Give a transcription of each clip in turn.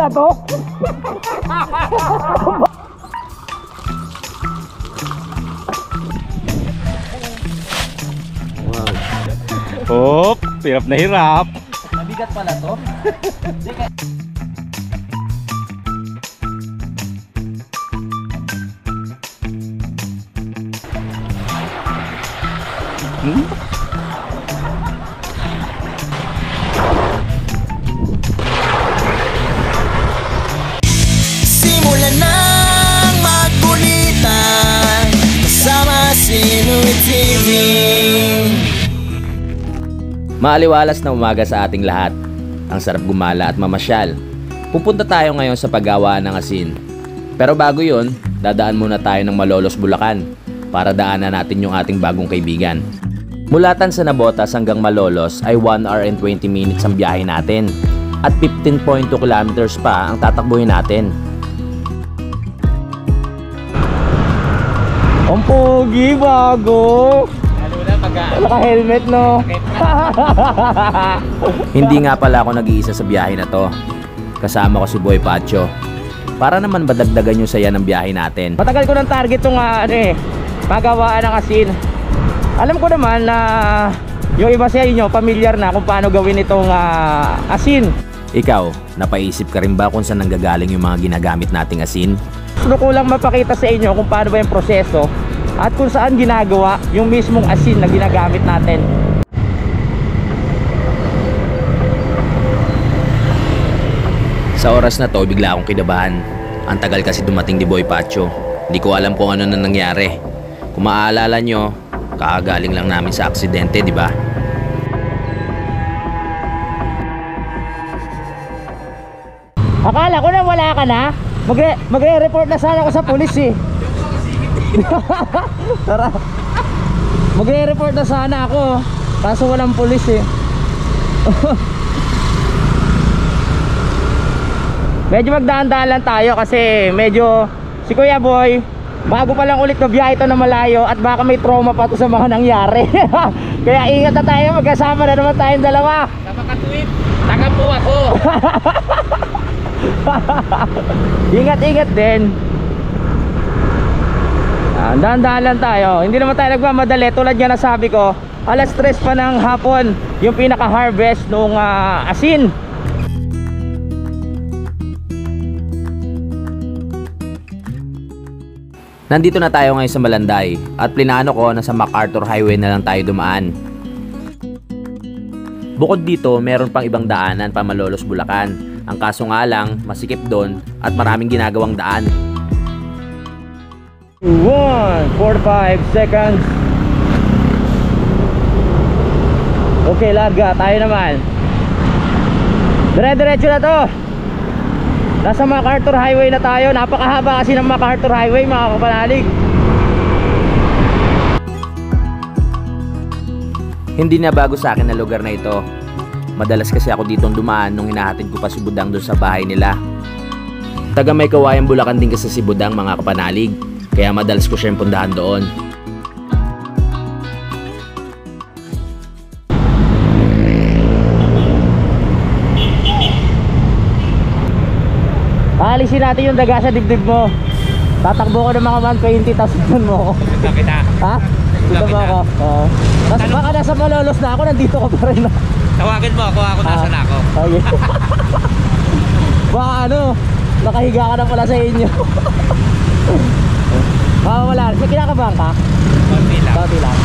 pala to. Hop, hirap na hirap. Mabigat pala to. Simulan ng magkulitan kasama si Louie TV. Maaliwalas na umaga sa ating lahat. Ang sarap gumala at mamasyal. Pupunta tayo ngayon sa paggawa ng asin. Pero bago yun, dadaan muna tayo ng Malolos, Bulacan para daanan natin yung ating bagong kaibigan. Mula Tansa Nabotas hanggang Malolos ay 1 hour and 20 minutes ang biyahe natin at 15.2 kilometers pa ang tatakbuhin natin. Ang pogi, bago. Naka-helmet, no? Hindi nga pala ako nag-iisa sa biyahe na to. Kasama ko si Boy Pacho. Para naman badagdagan yung saya ng biyahe natin. Matagal ko ng target itong pagawaan ng asin. Alam ko naman na yung iba sa inyo familiar na kung paano gawin itong asin. Ikaw, napaisip ka rin ba kung saan nanggagaling yung mga ginagamit nating asin? Gusto ko lang mapakita sa inyo kung paano ba yung proseso at kung saan ginagawa yung mismong asin na ginagamit natin. Sa oras na to, bigla akong kinabahan. Ang tagal kasi dumating ni Boy Pacho. Hindi ko alam kung ano na nangyari. Kung maaalala nyo, kakagaling lang namin sa aksidente, di ba? Akala ko na wala ka na. Magre-report na sana ako sa pulis eh. Tara. Magre-report na sana ako. Kaso walang pulis eh. Medyo magdaan-daan lang tayo kasi medyo si Kuya Boy bago pa lang ulit na biyahe ito na malayo at baka may trauma pa to sa mga nangyari. Kaya ingat na tayo, magkasama na naman tayong dalawa. Sama ka tuwip, taga po ako. Ingat-ingat din. Dahan-dahan lang tayo. Hindi naman tayo nagmamadali. Tulad nga nasabi ko, alas 3 pa ng hapon yung pinaka-harvest nung asin. Nandito na tayo ngayon sa Malanday at plinano ko na sa MacArthur Highway na lang tayo dumaan. Bukod dito, meron pang ibang daanan pa Malolos, Bulacan. Ang kaso nga lang, masikip doon at maraming ginagawang daan. 1:45 seconds. Okay, larga. Tayo naman. Dire-diretso na to. Nasa MacArthur Highway na tayo. Napakahaba kasi ng MacArthur Highway, mga kapanalig. Hindi na bago sa akin na lugar na ito. Madalas kasi ako ditong dumaan nung hinahatid ko pa si Budang doon sa bahay nila. Taga may Kawayan, Bulacan din kasi si Budang, mga kapanalig. Kaya madalas ko siyang pundahan doon. Alisin natin yung daga sa dibdib mo. Tatakbo ko ng mga 120, tapos doon mo ako. Kita. Ha? Dito mo ako. Oo. Tapos baka nasa Malolos na ako, nandito ko pa rin. Tawagin mo ako nasa na ako. Okay. Baka nakahiga ka na pala sa inyo. Baka wala. May kinakabahan ka? Konti lang. Konti lang.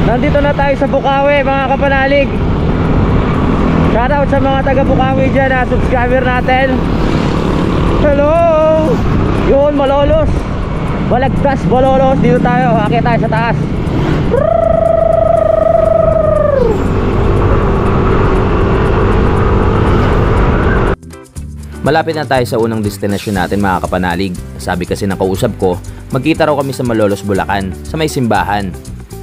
Nandito na tayo sa Bukawi, mga kapanalig. Shoutout sa mga taga Bukawi dyan na subscriber natin. Hello! Yun, Malolos. Balagtas, Malolos. Dito tayo, akit tayo sa taas. Malapit na tayo sa unang destinasyon natin, mga kapanalig. Sabi kasi ng kausap ko, magkita raw kami sa Malolos, Bulacan, sa may simbahan.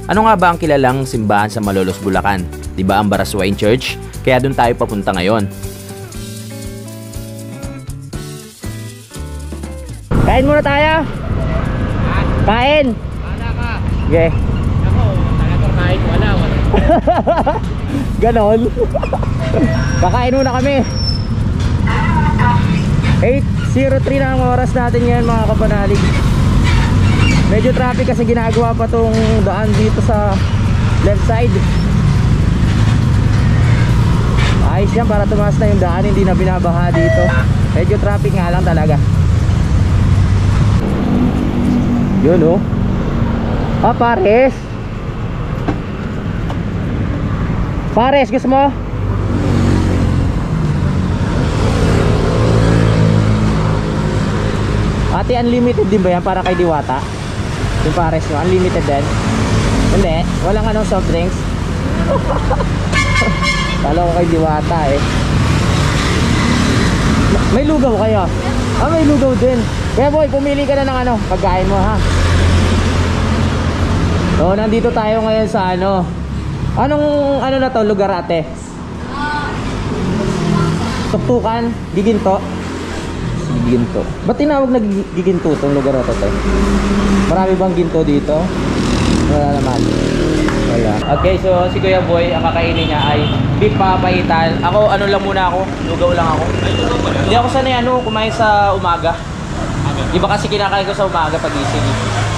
Ano nga ba ang kilalang simbahan sa Malolos, Bulacan? Diba ang Baraswain Church? Kaya doon tayo papunta ngayon. Kain muna tayo. Kain. Wala ka. Okay. Ako, talagang kain. Wala. Ganon. Kakain muna kami. 8:03 na ang oras natin ngayon mga kapanalig. Medyo traffic kasi ginagawa pa tong daan dito sa left side. Ayos yan para tumaas na yung daan, hindi na binabaha dito. Medyo traffic nga lang talaga. Yun oh. Pares. Pares, gusto mo? Ate, unlimited din ba yan para kay Diwata? Yung pares mo, unlimited din? Hindi, walang anong soft drinks. Kala ko kay Diwata eh. May lugaw kayo? Ah, may lugaw din. Kaya boy, pumili ka na ng ano, pagkain mo ha. So, nandito tayo ngayon sa ano. Anong ano na to, lugar ate? Tuktukan, Giginto. Giginto. Ba't tinawag na Giginto itong lugar na to? Marami bang ginto dito? Wala naman. Wala. Okay, so si Kuya Boy, ang kakainin niya ay beef papaitan. Ako, ano lang muna ako, lugaw lang ako. Hindi ako sanay kumain sa umaga. Iba kasi kinakain ko sa umaga pagising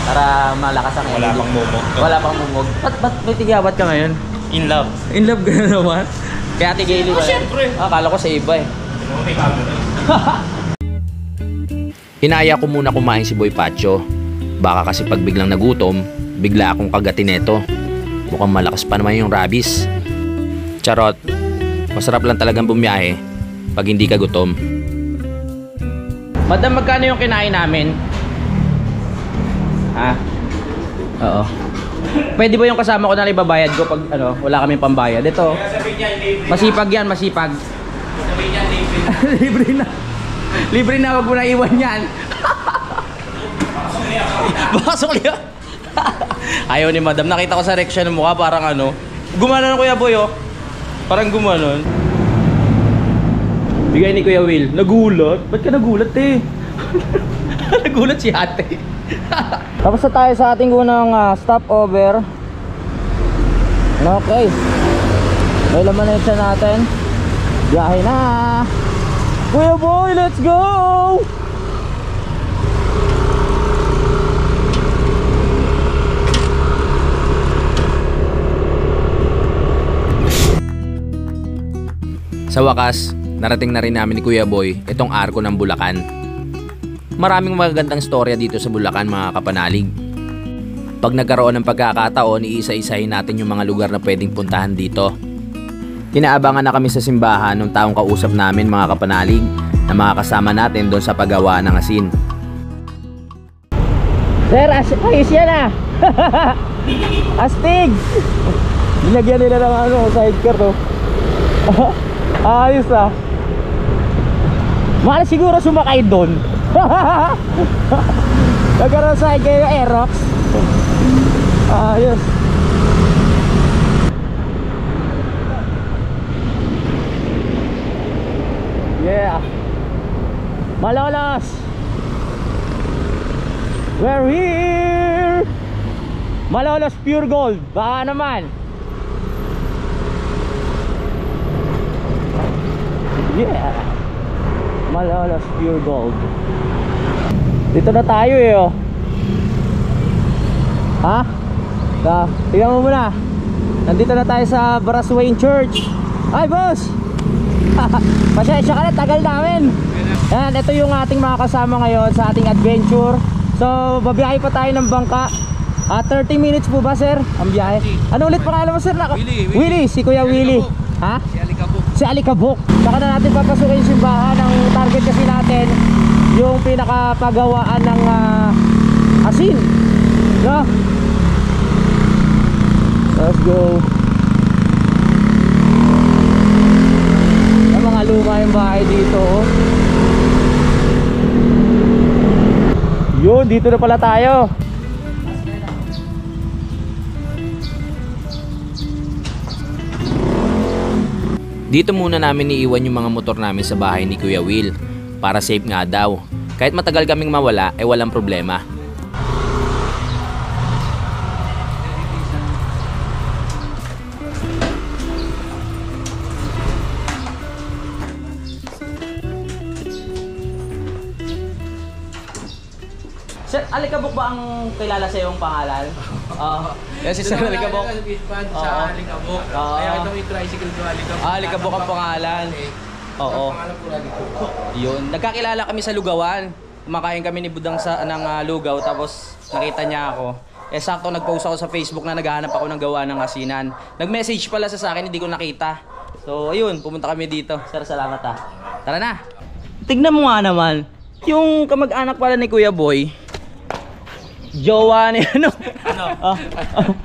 para malakas ang energy. Wala pang mumog. Wala pang mumog. Ba't may tigyawat ka ngayon? In love. In love ka na naman? Kaya tigili ba? Siyempre. Akala ko sa iba eh. Inaya ko muna kumain si Boy Pacho. Baka kasi pag biglang nagutom, bigla akong kagatin neto. Mukhang malakas pa naman yung rabies. Charot. Masarap lang talagang bumiyahe pag hindi ka gutom. Madam, magkano yung kinain namin? Ha? Oo. Pwede ba yung kasama ko na ibabayad ko pag ano, wala kaming pambayad? Ito. Masipag yan, masipag. Libre na. Libre na, wag mo na iwan yan. Basok liya. Ayaw ni madam. Nakita ko sa reaction ng mukha parang ano. Gumanon Kuya Boy oh. Parang gumanon. Bigay ni Kuya Will. Nagulat? Ba't ka nagulat eh? Nagulat si ate. Tapos na tayo sa ating unang stopover. Okay. May laman na yun natin. Biyahe na. Kuya Boy, let's go! Sa wakas, narating na rin namin ni Kuya Boy itong arko ng Bulacan. Maraming magagandang storya dito sa Bulacan mga kapanalig. Pag nagkaroon ng pagkakataon, iisa-isahin natin yung mga lugar na pwedeng puntahan dito. Inaabangan na kami sa simbahan ng taong kausap namin mga kapanalig na makakasama natin doon sa paggawa ng asin. Sir, ayos yan ah. Astig. Binagyan nila ng ano, sidecar to. Ayos ah. Mahal siguro sumakay doon. Nagkaroon sa kayo Aerox. Ayos. Yeah. Malolos. We're here. Malolos Pure Gold. Baka naman. Yeah. Malolos Pure Gold. Dito na tayo eh oh. Ha? Tingnan mo muna. Nandito na tayo sa Baraswain Church. Hi boss. Pasensya ka na, tagal namin. Yan, ito yung ating mga kasama ngayon sa ating adventure. So, babiyahe pa tayo ng bangka. 30 minutes po ba, sir? Ang biyahe. Ano ulit pangalan mo, sir? Willie, si Kuya Willie. Ha? Si Alikabok. Saka na natin papasukin yung simbahan. Ang target kasi natin yung pinakapagawaan ng asin. No? Let's go. Ang mga luma yung bahay dito oh. Yun, dito na pala tayo. Dito muna namin iiwan yung mga motor namin sa bahay ni Kuya Will para safe nga daw. Kahit matagal kaming mawala, walang problema. Sir, Alikabok ba ang kilala sa iyong pangalan? Oo. Yan si Sir Alikabok. Sa Alikabok. Oo. Kaya ito may tricycle to Alikabok. Alikabok ang pangalan. Oo. Ang pangalan po Alikabok. Yun. Nagkakilala kami sa Lugawan. Kumakain kami ni Budang ng lugaw tapos nakita niya ako. Eh sakto nag-post ako sa Facebook na naghahanap ako ng gawa ng asinan. Nag-message pala sa akin, hindi ko nakita. So ayun, pumunta kami dito. Sir, salamat ah. Tara na. Tignan mo nga naman. Yung kamag-anak pala ni Kuya Boy. Jowa ni ano? Ano?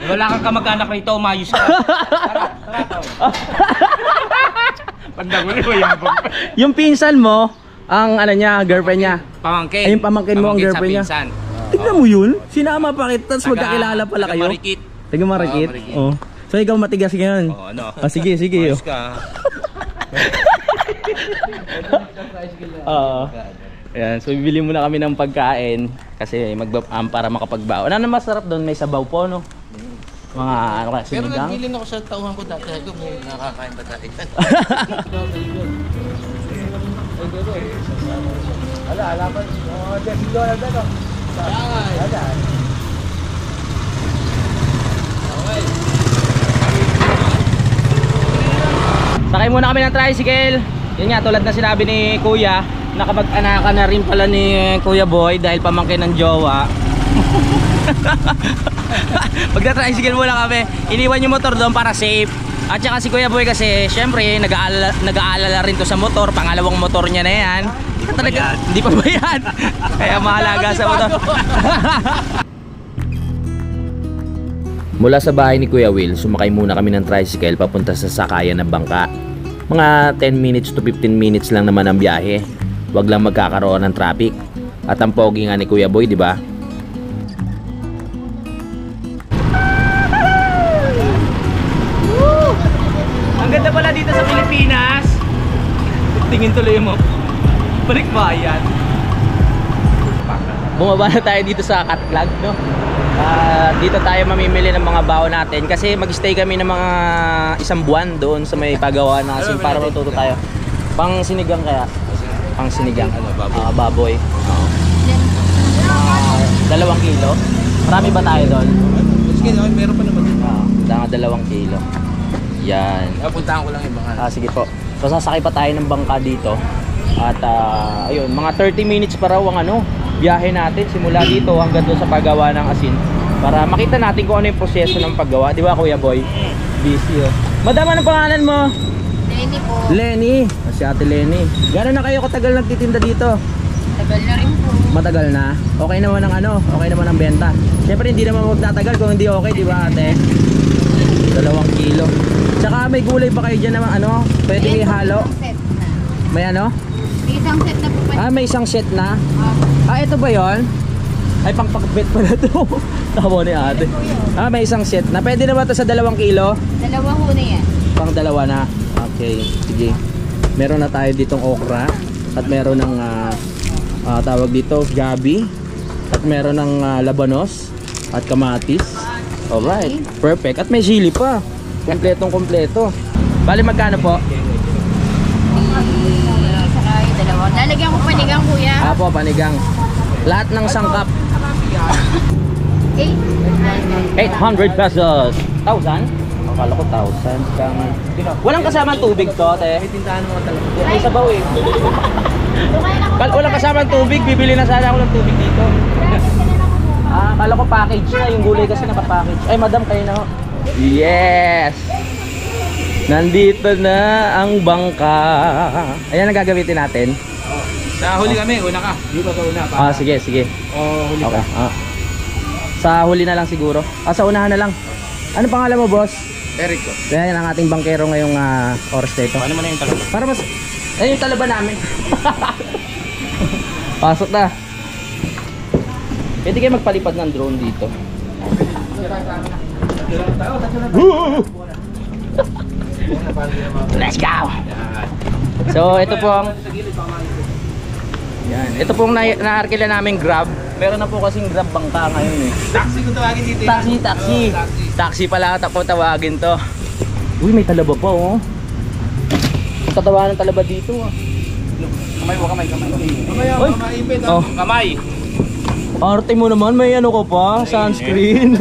Wala kang kamag-anak rito, umayos ka. Pandang mo ni Kuya Boy. Yung pinsan mo, ang ano niya, girlfriend niya. Pamangkin. Ay, yung pamangkin mo ang girlfriend niya. Sa pinsan. Tignan mo yun. Sinama pa kita, tapos magkakilala pala kayo. Marikit. Taga Marikit? Oo, Marikit. Oh. So ikaw matigas ngayon? Oo, ano? Ah, sige, sige. Umayos ka. Oo. Ayan, so bibili muna kami ng pagkain kasi para makapagbaon. Ano masarap doon? May sabaw po, no? Mga ano kaya, Pero sinigang? nagbilin ako sa tauhan ko dati. Ito may nakakain ba tayo? Sakay muna kami ng tricycle. Yun nga, tulad na sinabi ni Kuya, nakapag-anakan na rin pala ni Kuya Boy dahil pamangkin ng jowa. Pagka-tricycle muna kami, iniwan yung motor doon para safe. At saka si Kuya Boy kasi, syempre, nag-aalala rin to sa motor. Pangalawang motor niya na yan. Hindi pa bayad. Kaya mahalaga sa motor. Mula sa bahay ni Kuya Will, sumakay muna kami ng tricycle papunta sa sakayan ng bangka. Mga 10 minutes to 15 minutes lang naman ang biyahe. Huwag lang magkakaroon ng traffic. At ang pogi nga ni Kuya Boy, di ba? Ang ganda pala dito sa Pilipinas. Tingin tuloy mo. Balikbayan. Bumaba na tayo dito sa Catlag, no? Dito tayo mamimili ng mga baon natin kasi mag-stay kami ng mga isang buwan doon sa may pagawa ng asin para matuto tayo. Pang sinigang kaya? Pang sinigang. Baboy. 2 kilo. Marami ba tayo doon? Sige, meron pa naman din. 2 kilo. Yan. Puntahan ko lang yung mga. Sige po. So sasakay pa tayo ng bangka dito. At ayun, mga 30 minutes pa raw ang biyahe natin simula dito hanggang doon sa paggawa ng asin para makita natin kung ano yung proseso ng paggawa, di ba Kuya Boy? Busy oh. Madam, ano pangalan mo? Lenny po. Lenny. Si Ate Lenny. Gano'n na kayo katagal nagtitinda dito? Tagal na rin po. Matagal na. Okay naman ang okay naman ang benta. Siyempre hindi naman magtatagal kung hindi okay, di ba ate? 2 kilo. Tsaka may gulay pa kayo dyan naman pwede ihalo. Set na. May May isang set na po pa. may isang set na. Ito ba yon? Ay, pang-pakbet pala to. Tama ni ate. May isang set na. Pwede na ba ito sa 2 kilo? 2 ho na yan. Pang 2 na. Okay, sige. Meron na tayo ditong okra. At meron ng tawag dito, gabi. At meron ng labanos. At kamatis. Alright, perfect. At may sili pa. Kompletong kompleto. Bali magkano po? Saka yung 2. Lalagyan ko panigang kuya. Apo, panigang. Lahat ng sangkap. 800 pesos. 1,000? Akala ko 1,000. Walang kasamang tubig to, te. Tindahan mo talaga. May sabaw eh. Walang kasamang tubig. Bibili na sana ako ng tubig dito. Akala ko package na. Yung gulay kasi nakapackage. Ay, madam, kayo na ho. Yes! Nandito na ang bangka. Ayan ang gagamitin natin. Sa huli kami, una ka. Di ba ka una? Sige, sige. Huli Okay. ka. Sa huli na lang siguro. Sa unahan na lang. Ano pangalan mo, boss? Eric ko. Yan ang ating bangkero ngayong oras na ito. Ano mo na yung talaga? Para mas... Ayun yung talaba namin. Pasok na. Pwede kayo magpalipad ng drone dito. Let's go! So, ito po ang... Yan. Ito pong na-arkila namin Grab. Meron na po kasing Grab bangka ngayon eh. Taxi kung tawagin dito. Taxi. Taxi pala po tawagin to. Uy, may talaba pa oh. Tatawa ng talaba dito ah. Kamay mo, kamay. Oy. Kamay, ipit. Oh. Kamay. Arte mo naman, may ano ko pa, sunscreen.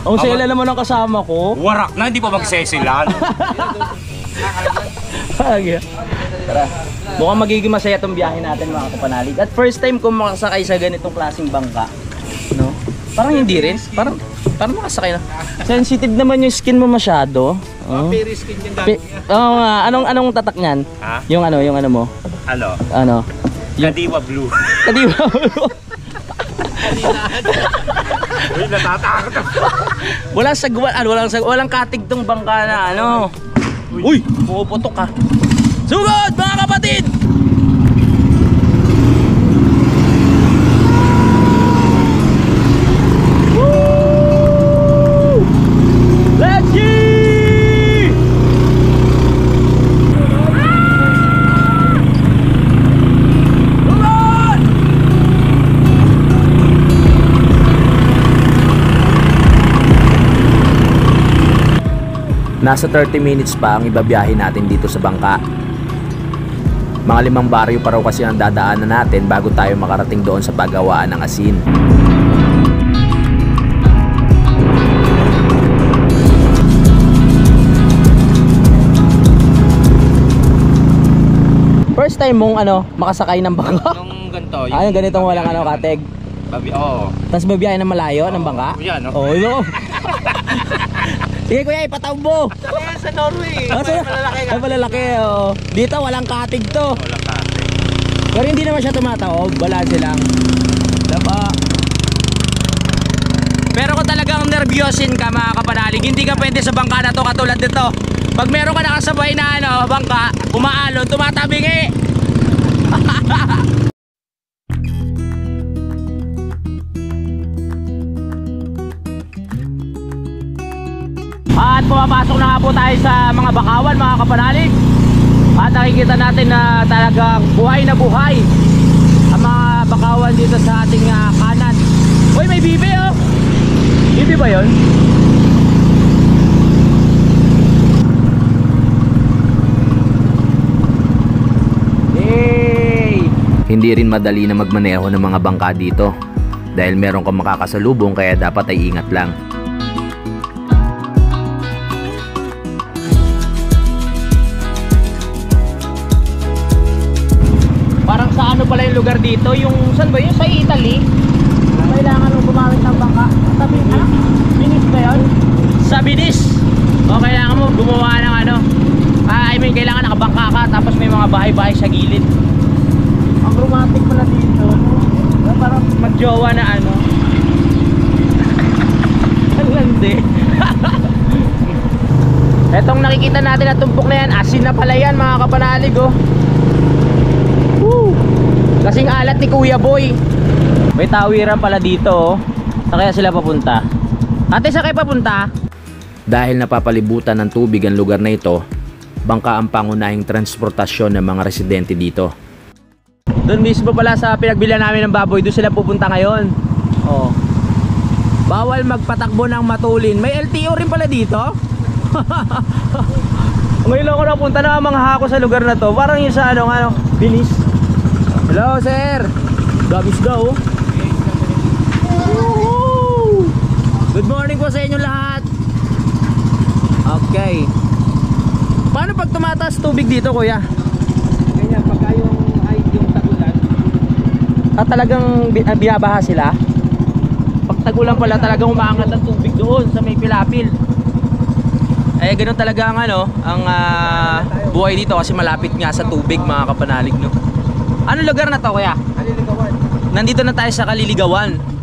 Ang sela naman ang kasama ko. Warak na, hindi pa magsesilan. Tara. Mukhang magiging masaya tong biyahe natin mga kapanalig. At first time ko makasakay sa ganitong klaseng bangka. No? Parang hindi rin. Parang makasakay na. Sensitive naman yung skin mo masyado. Oh. Very skin yung dami. Oo nga. Anong tatak niyan? Ha? Yung ano mo? Ano? Kadiwa blue. Kadiwa mo. Uy, natatakot ako. Walang katig tong bangka na ano. Uy, pumuputok ka. Sugod mga kapatid! Woo! Let's go! Sugod! Nasa 30 minutes pa ang ibabiyahe natin dito sa bangka. Mga 5 baryo pa raw kasi ang dadaanan natin bago tayo makarating doon sa pagawaan ng asin. First time mong makasakay ng bangka? Nung ganito. Yung ganitong walang katig. Oo. Tapos babiyahe ng malayo ng bangka? Yan, no? Oo, yun. Sige kuya, ipataw mo. Sa Norway. Ay, malalaki. Oh. Dito walang katig to. Wala ka. Pero hindi naman siya tumataob. Balanse lang. Diba? Pero kung talagang nervyosin ka mga kapanalig, hindi ka pwede sa bangka na to katulad nito. Pag meron ka nakasabay na bangka, umaalon, tumatabingi. At pumapasok na nga po tayo sa mga bakawan mga kapanalig. At nakikita natin na talagang buhay na buhay ang mga bakawan dito sa ating kanan. Uy, may bibi oh! Bibi ba yun? Yay! Hindi rin madali na magmaneho ng mga bangka dito dahil meron kang makakasalubong kaya dapat ay ingat lang. Parang sa ano pala yung lugar dito? Yung saan ba yun? Sa Italy? Kailangan mong gumamit ng bangka. Sa Venice ba yun? Sa Venice? O kailangan mo gumawa ng kailangan nakabangka ka tapos may mga bahay-bahay sa gilid. Ang romantic pala dito. Parang magjowa na Ang landi. Etong nakikita natin na tumpok na yan, asin na pala yan mga kapanalig oh. Woo! Kasing alat ni Kuya Boy. May tawiran pala dito oh. Saan kaya sila papunta? Ate, saan kayo papunta? Dahil napapalibutan ng tubig ang lugar na ito, bangka ang pangunahing transportasyon ng mga residente dito. Doon mismo pala sa pinagbilihan namin ng baboy, doon sila pupunta ngayon. Oh. Bawal magpatakbo ng matulin. May LTO rin pala dito. Ngayon lang ako napunta na mga hako sa lugar na to. Parang yung sa Venice. Hello sir. Gabis daw. Good morning po sa inyo lahat. Okay. Paano pag tumataas tubig dito kuya? Ganyan, pagka yung height yung tagulan. At talagang binabaha sila? Pag tagulan pala talagang umaangat ang tubig doon sa may pilapil. Eh ganoon talaga ang buhay dito kasi malapit nga sa tubig mga kapanalig no. Ano lugar na to kuya? Kaliligawan. Nandito na tayo sa Kaliligawan.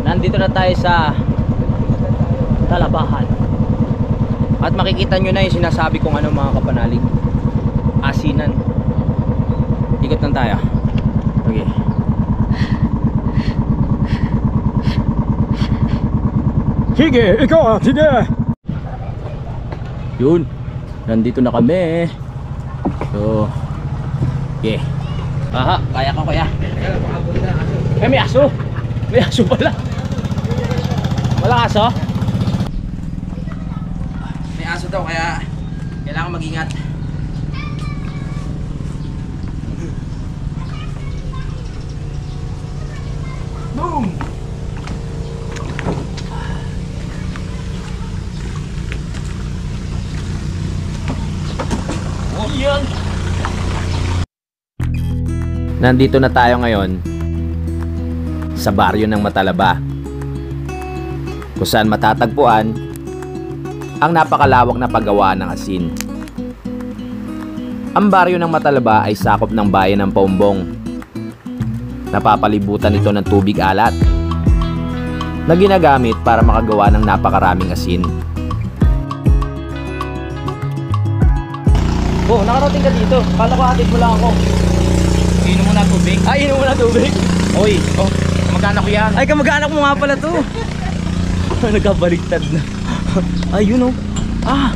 Nandito na tayo sa Talabahan. At makikita nyo na yung sinasabi kong mga kapanalig. Asinan. tayo. Okay. Sige, ikaw, sige. Yun. Nandito na kami. So, okay. Aha, kaya ko kuya. May aso. May aso pala. Walang aso? May aso daw kaya kailangan mag-ingat. Boom! Oh, yan! Nandito na tayo ngayon sa baryo ng Matalaba, kung saan matatagpuan ang napakalawak na paggawaan ng asin. Ang baryo ng Matalaba ay sakop ng bayan ng Paumbong. Napapalibutan ito ng tubig alat na ginagamit para makagawa ng napakaraming asin. Oh, nakarating ka dito. Kala ko hatid mo lang ako. Inom mo na tubig. Ay, inom mo na tubig. Oy, oh, kamag-anak ko yan. Ay, kamag-anak mo nga pala to. Nagkabaliktad na. Ayun oh. Ah,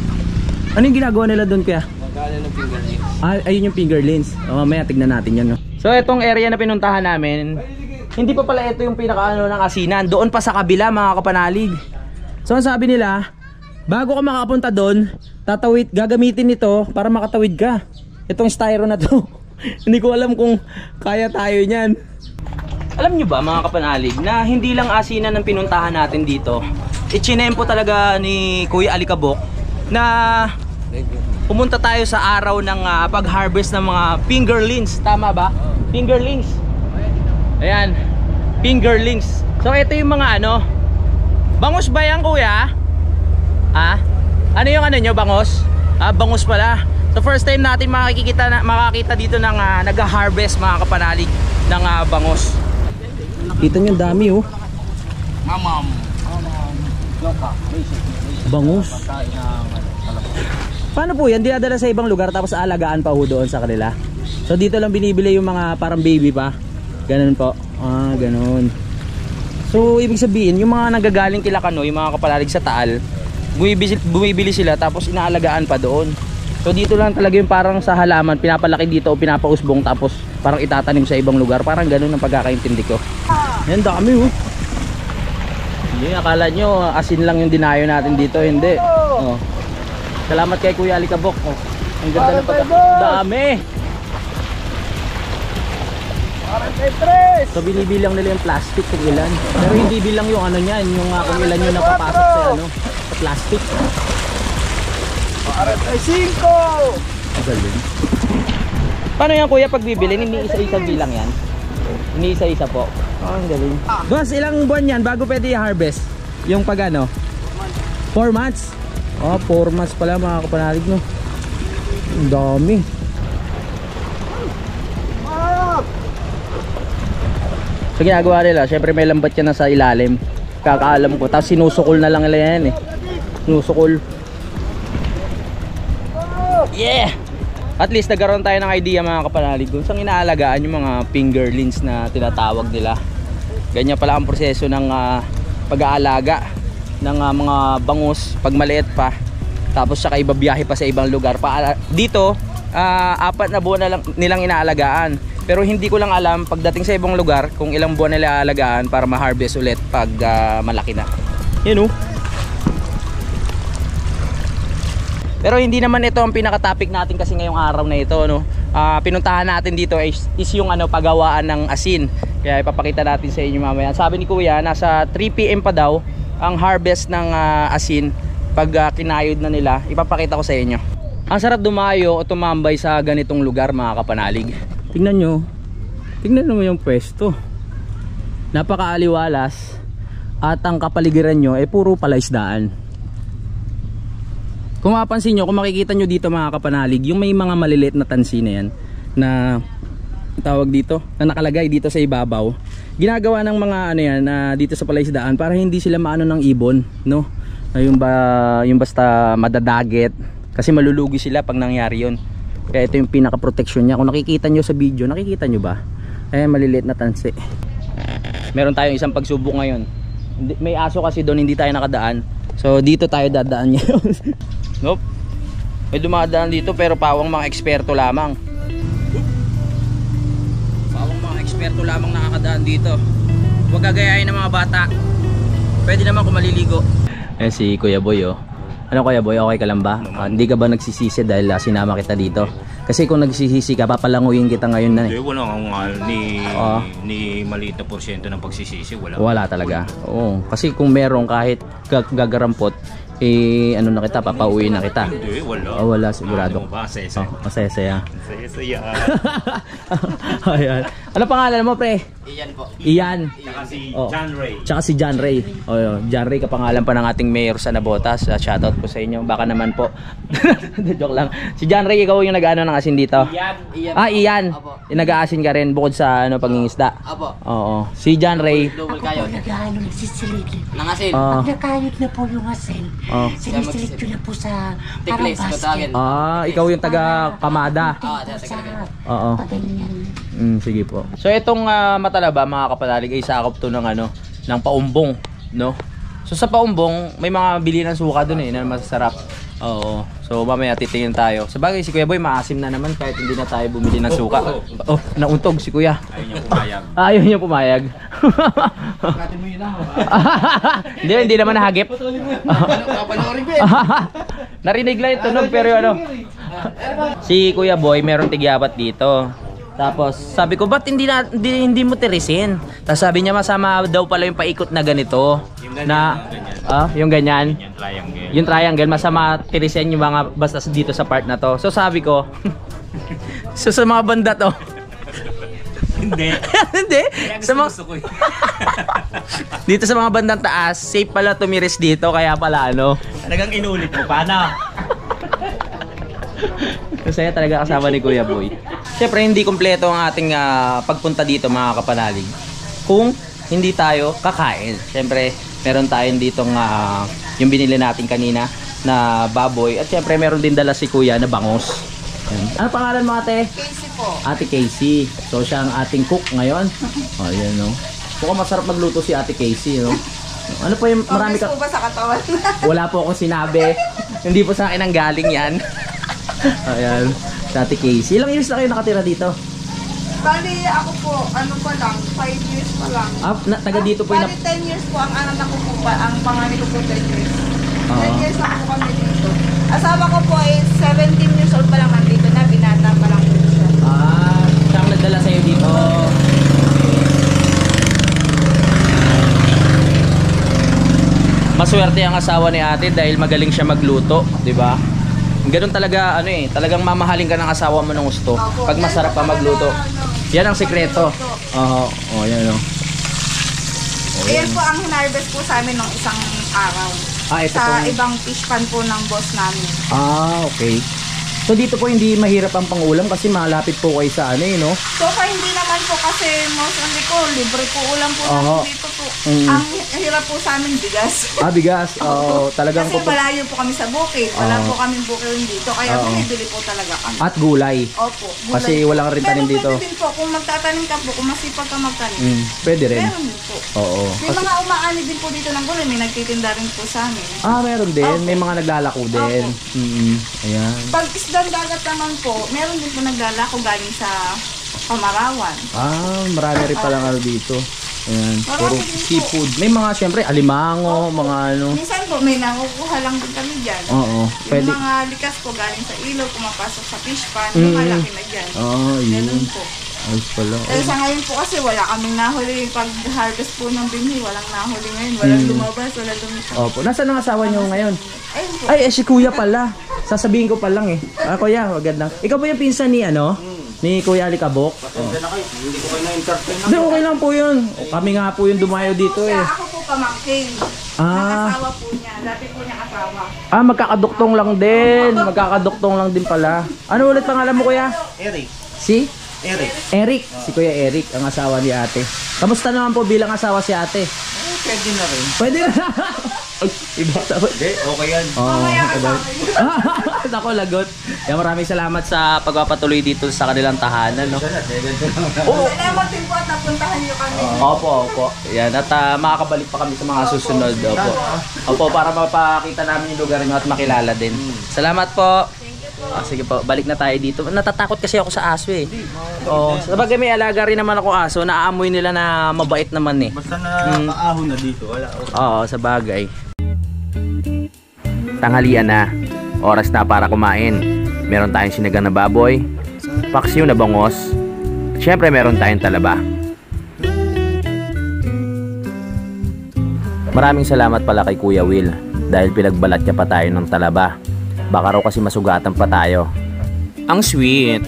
ano yung ginagawa nila doon kaya? Magkala ng finger lips. Ah, ayun yung finger lens. Mamaya tignan natin yan no? So itong area na pinuntahan namin, hindi pa pala ito yung pinakaano ng asinan. Doon pa sa kabila mga kapanalig. So ang sabi nila, bago ka makapunta doon, gagamitin ito para makatawid ka. Itong styro na to. Hindi ko alam kung kaya tayo niyan. Alam nyo ba mga kapanalig na hindi lang asinan ang pinuntahan natin dito. Ichinempo talaga ni Kuya Alikabok na pumunta tayo sa araw ng pag-harvest ng mga fingerlings. Tama ba? Fingerlings. Ayan, fingerlings. So ito yung mga ano, bangus ba yan kuya? Ah? Ano yung ano nyo, bangus? Ah, bangus pala. So first time natin makakita dito ng nag-harvest mga kapanalig ng bangus. Kita nyo dami oh. Mamam. Bangus. Paano po yan? Dinadala sa ibang lugar tapos aalagaan pa ho doon sa kanila? So dito lang binibili yung mga parang baby pa. Ganun po. Ah, ganun. So ibig sabihin yung mga nagagaling kila Kano, yung mga kapanalig sa Taal, bumibili sila tapos inaalagaan pa doon. So dito lang talaga yung parang sa halaman, pinapalaki dito o pinapausbong tapos parang itatanim sa ibang lugar. Parang ganun ang pagkakaintindi ko. Yan dami oh. Hindi, akala nyo asin lang yung dinayo natin dito. Hindi oh. Salamat kay Kuya Alikabok oh. Ang ganda ng dami. So binibilang nila yung plastic kung ilan. Pero hindi bilang yung ano niyan, yung kung ilan yung napapasok sa ano, sa plastic. Ay 5. Galing. Paano yan kuya pag bibili? Ini-isa-isa bilang yan? Ini-isa-isa po. Oh, ang galing. Boss, ilang buwan yan bago pwede i-harvest? Yung pag ano? 4 months? Oh, 4 months pala mga kapanalig no. Ang dami. So ginagawa nila, syempre may lambat yan na sa ilalim. Kakaalam ko. Tapos sinusukol na lang nila yan eh. Sinusukol. Yeah! At least nagkaroon tayo ng idea mga kapanalig kung saan inaalagaan yung mga fingerlings na tinatawag nila. Ganyan pala ang proseso ng pag-aalaga ng mga bangus pag maliit pa. Tapos saka ibabiyahe pa sa ibang lugar. Dito, 4 na buwan na lang nilang inaalagaan. Pero hindi ko lang alam pagdating sa ibang lugar kung ilang buwan nila aalagaan para ma-harvest ulit pag malaki na. Yun oh. Pero hindi naman ito ang pinaka-topic natin kasi ngayong araw na ito no. Pinuntahan natin dito is yung ano paggawaan ng asin. Kaya ipapakita natin sa inyo mamaya. Sabi ni Kuya nasa 3 PM pa daw ang harvest ng asin pag kinayod na nila. Ipapakita ko sa inyo. Ang sarap dumayo o tumambay sa ganitong lugar mga kapanalig. Tingnan nyo. Tingnan nyo yung pwesto. Napakaaliwalas at ang kapaligiran nyo ay puro palaisdaan. Kung mapapansin nyo, kung makikita nyo dito mga kapanalig, yung may mga maliliit na tansi na yan na tawag dito, na nakalagay dito sa ibabaw, ginagawa ng mga ano yan dito sa palaisdaan para hindi sila maano ng ibon no? Yung basta madadaget kasi malulugi sila pag nangyari yun. Kaya ito yung pinaka-protection niya. Kung nakikita nyo sa video, nakikita nyo ba? Maliliit na tansi. Meron tayong isang pagsubok ngayon. May aso kasi doon, hindi tayo nakadaan. So dito tayo dadaan ngayon. Nope. May dumadaan dito pero pawang mga eksperto lamang. Pawang mga eksperto lamang nakakadaan dito. Huwag gagayahin ng mga bata. Pwede naman kung maliligo. Si Kuya Boy oh. Ano Kuya Boy, okay ka lang ba? Hindi ka ba nagsisisi dahil sinama kita dito? Kasi kung nagsisisi ka, papalanguyin kita ngayon na eh. Hindi, wala kang ni maliit na porsyento ng pagsisisi. Wala talaga. Oo. Kasi kung meron kahit gagarampot, ano na kita, papauwiin na kita. Hindi, wala. Wala, sigurado. Ano ba? Sese. Masaya. Sese. Ayan. Ano pangalan mo, pre? Iyan po. Ian. Tsaka si John Ray. Tsaka si John Ray. John Ray, kapangalan pa ng ating mayor sa Nabotas. Shoutout po sa inyo. Baka naman po. Joke lang. Si John Ray, ikaw yung nag-ano ng asin dito? Iyan. Ian. Apo. Nag-aasin ka rin bukod sa pangingisda. Apo. Oo. Si John Ray. Double kayo. Nag-ano, nagsisilid. Nangasin. Pag nakayot na po yung asin, sinisilid ko na po sa parang Tiklis, basket. kutagin. Ikaw yung taga Kamada. Sa Oo. paganyan. Sige po. So itong matalaba mga kapanalig ay sakop to ng ng paumbong, no? So sa paumbong may mga bili ng suka doon na masasarap. Oo. So mamaya titingin tayo. Sabagay si Kuya Boy maasim na naman kahit hindi na tayo bumili ng suka. Nauntog si Kuya. Ayaw niya pumayag. Ayaw niya pumayag. Hindi naman nahagip. Narinig lang yung tunog pero si Kuya Boy meron tigyabat dito. Tapos sabi ko, ba't hindi mo tirisin? Tapos sabi niya masama daw pala yung paikot na ganito. Yung ganyan. Yung triangle. Yung triangle, masama tirisin yung mga basta dito sa part na to. So sabi ko, so sa mga banda to. Hindi. Hindi. Sa mga, Gusto ko eh. dito sa mga bandang taas, safe pala tumiris dito. Kaya pala Talagang inulit mo. Paano? Masaya talaga kasama ni Kuya Boy. Siyempre hindi kumpleto ang ating pagpunta dito mga kapanalig kung hindi tayo kakain. Siyempre meron tayong ditong yung binili natin kanina na baboy. At siyempre meron din dala si Kuya na bangos. Yan. Ano pangalan mo ate? Casey po. Ate Casey. So siya ang ating cook ngayon. Yan no. Mukhang masarap magluto si Ate Casey no. Ano po yung marami ka... po ba sa katawan? Wala po akong sinabi. Hindi po sa akin ang galing yan. Ayan. Sa Ate Casey. Ilang years na kayo nakatira dito? Bali, ako po, ano pa lang, 5 years pa lang. Taga dito po yung... Bali, 10 years po, ang anak ko po, ang panganay ko po 10 years. 10 years na po kami dito. Asawa ko po ay 17 years old pa lang nandito na, binata pa lang po siya. Siya ang nagdala sa'yo dito. Maswerte ang asawa ni ate dahil magaling siya magluto, di ba? Ganun talaga, talagang mamahalin ka ng asawa mo ng gusto. Pag masarap ka magluto. Yan ang sikreto. Yan o. Ayan po ang hinarvest po sa amin ng isang araw. Ito sa po. ibang fish pan po ng boss namin. Okay. So dito po hindi mahirap ang pangulam kasi malapit po kayo sa no? So far hindi naman po kasi mostly ko, libre po ulam po namin dito po. Ang hirap po sa amin bigas. Bigas. Talagang Kasi malayo po kami sa bukid. Wala po kaming bukid dito. Kaya bumibili po talaga kami. At gulay. Opo. Gulay Kasi po. walang rin tanim dito. Pero pwede din po. Kung magtatanim ka po, kung masipag ka magtanim. Pwede rin. Meron din po. Oo. May mga umaani din po dito ng gulay. May nagtitinda rin po sa amin. Meron din. May mga naglalako din. Ayan. Pag isdang dagat naman po, meron din po naglalako galing sa Pamarawan. Marami rin palang dito. Ayan. Puro Marami din po. seafood. May mga syempre alimango, mga Minsan po, may nakukuha lang din kami dyan. Oo. Pwede. Yung mga likas po galing sa ilog, pumapasok sa fish pan, yung malaki na dyan. Yun. Ganun po. Ayos pala. Eh sa ngayon po kasi wala kaming nahuli. Pag harvest po ng binhi, walang nahuli ngayon. Walang lumabas, walang lumipas. Opo. Nasaan ang asawa niyo ngayon? Ayun po. Si Kuya pala. Sasabihin ko pa lang Kuya, wagad lang. Ikaw ba yung pinsan ni ni Kuya Alikabok? Hindi ko kayo na-entertain. Hindi, okay lang po yun. Kami nga po yung dumayo dito Ako po pamangkin. Nakasawa po niya. Dati po niya asawa. Magkakaduktong lang din. Magkakaduktong lang din pala. Ano ulit pangalan mo Kuya? Eric. Si? Eric. Si Kuya Eric, ang asawa ni ate. Kamusta naman po bilang asawa si ate? Pwede na rin. Pwede na. Iba dapat. Okay yan. Ako lagot. Kaya maraming salamat sa pagpapatuloy dito sa kanilang tahanan, no. Oo. Salamat din po at napuntahan nyo kami. Opo. Yan, at makakabalik pa kami sa mga susunod. Opo, para mapakita namin yung lugar nyo at makilala din. Salamat po. Sige po, balik na tayo dito. Natatakot kasi ako sa aso eh. Sabagay may alaga rin naman ako aso, naaamoy nila na mabait naman eh. Basta na maahon na dito, wala. Oo, sa bagay. Tanghalian na. Oras na para kumain. Meron tayong sinigang na baboy, paksiw na bangos, syempre meron tayong talaba. Maraming salamat pala kay Kuya Will dahil pinagbalat niya pa tayo ng talaba. Baka raw kasi masugatan pa tayo. Ang sweet.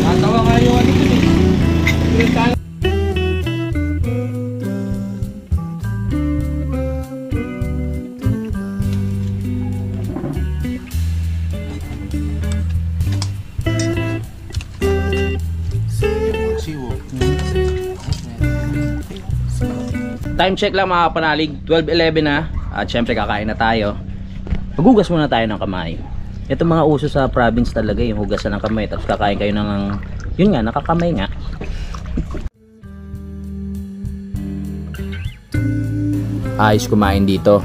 Matawa nga yung ano dito. Time check lang mga panalig, 12:11 na. At syempre kakain na tayo. Maghugas muna tayo ng kamay. Ito mga uso sa province talaga, yung hugasan ng kamay. Tapos kakain kayo ng, yun nga, nakakamay nga. Ayos kumain dito.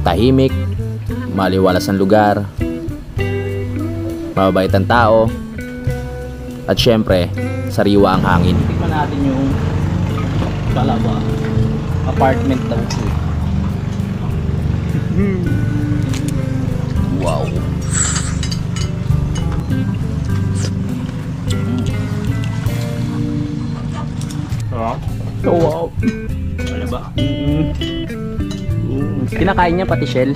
Tahimik, maliwalas ang lugar, mababait ang tao, at syempre, sariwa ang hangin. Tingnan natin yung talaba. Apartment daw ito. Wow. Oh, wow. Ano ba? Kinakain niya pati shell.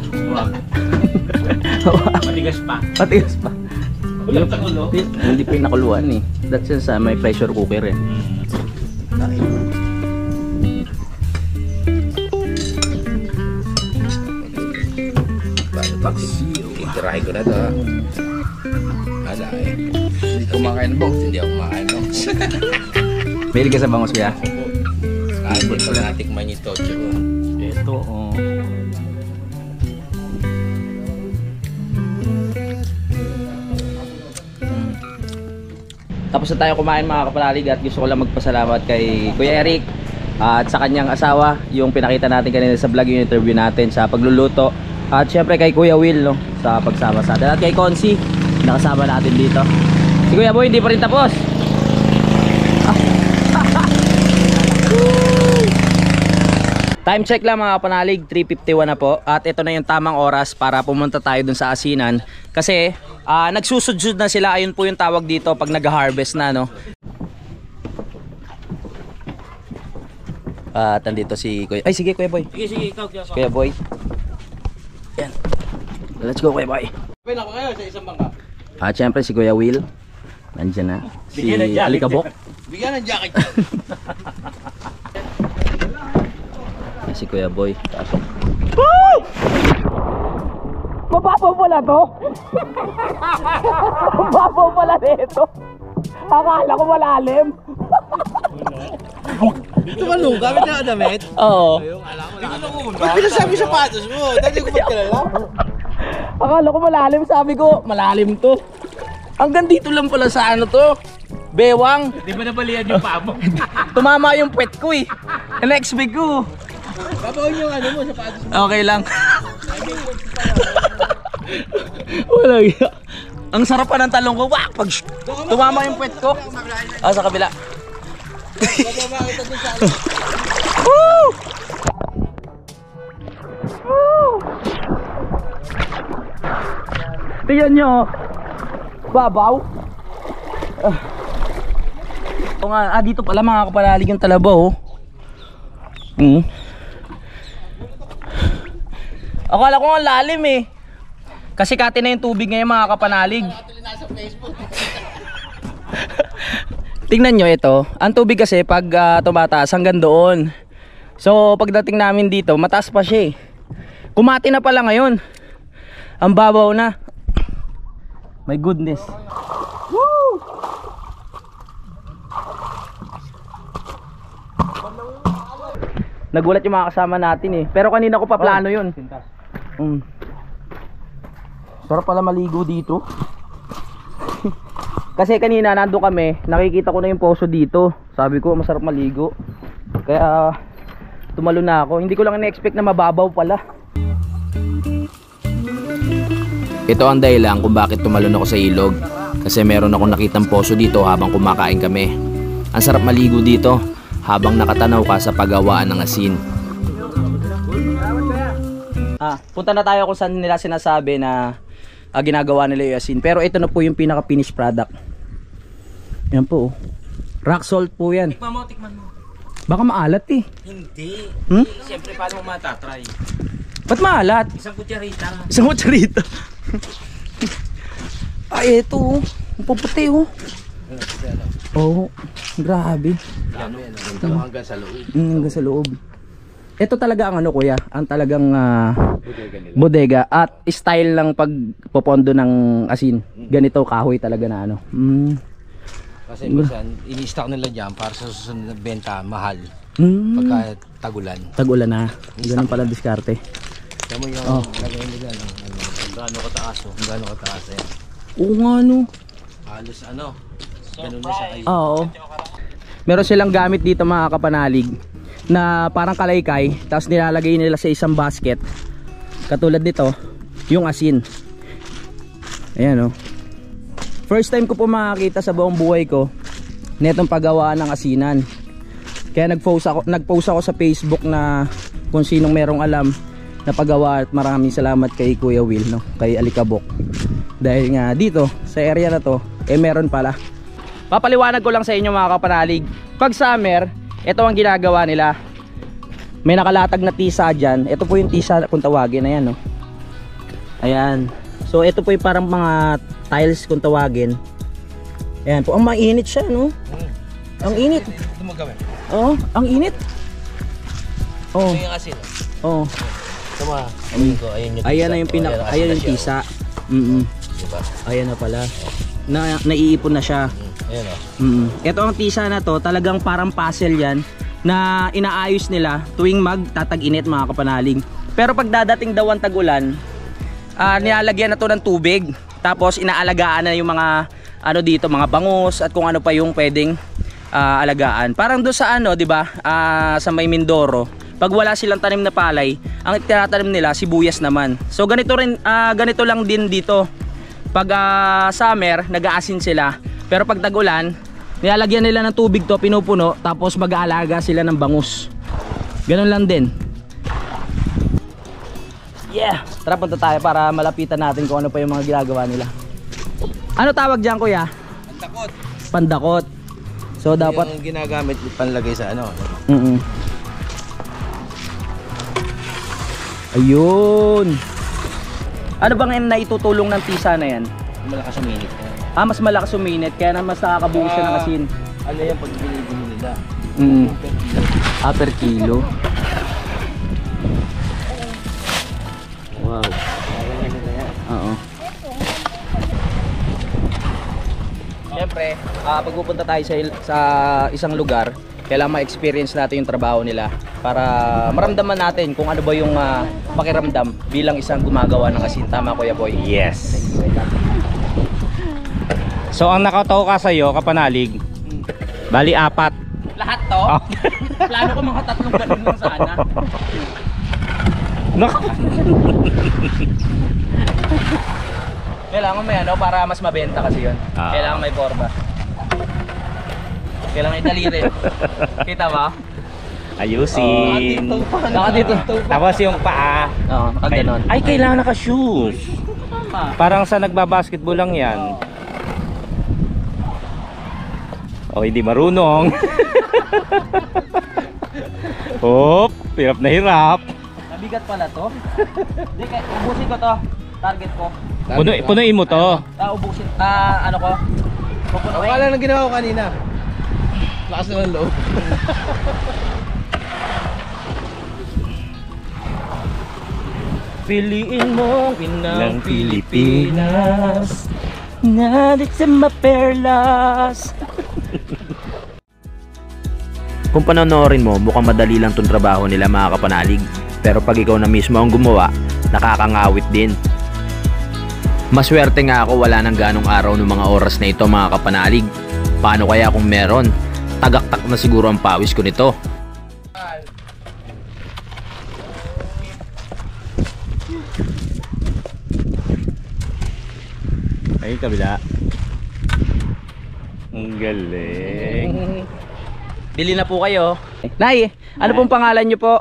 Matigas pa. Patigas pa. Ulam sa ulo. Hindi pa nakuluan eh. That's sa may pressure cooker eh. Tirahin ko na to. Ada eh. Hindi kumakain box, hindi ako kumakain box. Mahilig ka sa bangos kaya? Hindi ko na natikman yung tocho. Ito oh. Tapos na tayo kumain mga kapalalig at gusto ko lang magpasalamat kay Kuya Eric at sa kanyang asawa, yung pinakita natin kanina sa vlog, yung interview natin sa pagluluto. At syempre kay Kuya Will, no, sa pagsama sa atin. At kay Consi, nakasama natin dito. Si Kuya Boy hindi pa rin tapos. Time check lang mga panalig, 3:51 na po. At ito na yung tamang oras para pumunta tayo dun sa asinan. Kasi nagsusudsud na sila, ayun po yung tawag dito pag nag-harvest na, no. At nandito si Kuya. Ay sige Kuya Boy. Sige, ikaw. Kuya Boy. Yan. Let's go Kuya Boy. Pwede ako kayo sa isang bangka. At syempre si Kuya Will. Nandiyan na. Si Bigyan ng jacket. Alikabok. Bigyan ng jacket. Si Kuya Boy. Pasok. Woo! Mababaw pala to. Mababaw pala nito. Akala ko malalim. Tumalong, gamit na damit. Oo. Ba't pinasabi sa patos mo? Dati ko magkalala. Akala ko malalim, sabi ko, malalim to. Hanggang dito lang pala sa ano to. Bewang. Di ba nabalian yung paa mo? Tumama yung puwet ko eh. Next week ko. Babaon yung ano mo sa patos mo. Okay lang. Wala yan. Ang sarap pa ng talong ko. Wak! Pag tumama yung puwet ko. Sa kabila. Woo! Woo! Tingnan nyo. Babaw. O nga, dito pala mga kapalalig yung talabaw. Akala ko nga lalim eh. Kasi kati na yung tubig ngayon mga kapanalig. Tingnan nyo ito. Ang tubig kasi pag tumataas hanggang doon. So pagdating namin dito mataas pa siya eh. Kumati na pala ngayon. Ang babaw na. My goodness. Woo! Nagulat yung mga kasama natin eh. Pero kanina ko pa plano yun. Sarap pala maligo dito. Kasi kanina nandun kami, nakikita ko na yung poso dito. Sabi ko masarap maligo. Kaya tumalo na ako. Hindi ko lang na-expect na mababaw pala. Ito ang dahilan kung bakit tumalon ako sa ilog. Kasi meron akong nakitang poso dito habang kumakain kami. Ang sarap maligo dito habang nakatanaw ka sa paggawaan ng asin. Punta na tayo kung saan nila sinasabi na ginagawa nila yung asin. Pero ito na po yung pinaka finished product. Yan po. Rock salt po yan. Tikman mo. Baka maalat eh. Hindi. Hmm? Siyempre, paano mo matatry? Ba't maalat? Isang kutsarita. Isang kutsarita. Ay, ito oh. Ang puputi oh. Oh, grabe. Hanggang sa loob. Hanggang sa loob. Ito talaga ang ano kuya, ang talagang bodega at style lang pagpopondo ng asin. Ganito kahoy talaga na ano. Kasi minsan, ini-stock nila dyan para sa susunod na benta, mahal. Pagka tagulan. Tagulan na. Ganun pala diskarte. Kaya mo yung lagay nila, gaano kataas o, gaano kataas yan. Oo nga no. Halos ano, ganun na siya kayo. Oo. Meron silang gamit dito mga kapanalig na parang kalaykay, tapos nilalagay nila sa isang basket. Katulad nito, yung asin. Ayan oh. First time ko po makakita sa buong buhay ko netong paggawaan ng asinan. Kaya nag-post ako sa Facebook na kung sinong merong alam na paggawa, at maraming salamat kay Kuya Will, no? Kay Alikabok. Dahil nga dito sa area na to, meron pala. Papaliwanag ko lang sa inyo mga kapanalig. Pag summer, ito ang ginagawa nila. May nakalatag na tisa dyan. Ito po yung tisa kung tawagin. Ayan, no? Ayan. So ito po yung parang mga tiles kung tawagin. Ayan po. Ang mainit siya, no? Ang init. Ito mo gawin. Oo, ang init. Oo. Ito yung asin. Oo. Ito mo, Ayan na yung ayan yung tisa. Diba? Ayan na pala. Naiipon na siya. Ayan o. Ito ang tisa na to, talagang parang puzzle yan na inaayos nila tuwing magtatag-init mga kapanalig. Pero pag dadating daw ang tag-ulan, nilalagyan na to ng tubig. Tapos inaalagaan na yung mga ano dito, mga bangus at kung ano pa yung pwedeng alagaan. Parang doon sa ano, 'di ba? Sa may Mindoro, pag wala silang tanim na palay, ang tinatanim nila sibuyas naman. So ganito rin, ganito lang din dito. Pag summer, nag-aasin sila. Pero pag tag-ulan, nilalagyan nila ng tubig to, pinupuno, tapos mag-aalaga sila ng bangus. Ganun lang din. Yeah! Tara, punta tayo para malapitan natin kung ano pa yung mga ginagawa nila. Ano tawag dyan, kuya? Pandakot. Pandakot. So dapat yung ginagamit panlagay sa ano. Ayun. Ano bang naitutulong ng tisa na yan? Malakas uminit. Mas malakas uminit, kaya na mas nakakabuo siya ng asin. Ano yan pag binibili nila? Per kilo. Wow. Oo. Siyempre, pag pupunta tayo sa isang lugar, kailangan ma-experience natin yung trabaho nila para maramdaman natin kung ano ba yung pakiramdam bilang isang gumagawa ng asin. Tama, Kuya Boy? Yes. So ang nakataw ka sa'yo, kapanalig, bali 4. Lahat to? Plano ko mga 3 ganun lang sana. Kailangan may ano para mas mabenta kasi yun. Kailangan may forma. Kailangan italiri. Kita ba? Ayusin. Nakadito. Tapos yung paa. Oo, nakaganon. Ay, kailangan naka-shoes. Parang sa nagbabasketball lang yan. O, hindi marunong. Hop, hirap na hirap. Nabigat pala to. Hindi, ubusin ko to. Target ko. Punuin mo to. Ubusin. Ano ko? Pupunuin. Wala nang ginawa ko kanina. Lakas na ng loob. Piliin mo ng Pilipinas, nalit sa maperlas. Kung panonoorin mo, mukhang madali lang tong trabaho nila mga kapanalig. Pero pag ikaw na mismo ang gumawa, nakakangawit din. Maswerte nga ako wala nang ganong araw ng mga oras na ito mga kapanalig. Paano kaya kung meron? Tagaktak na siguro ang pawis ko nito. Ay, kabila. Ang galing. Bili na po kayo. Nay, ano pong pangalan nyo po?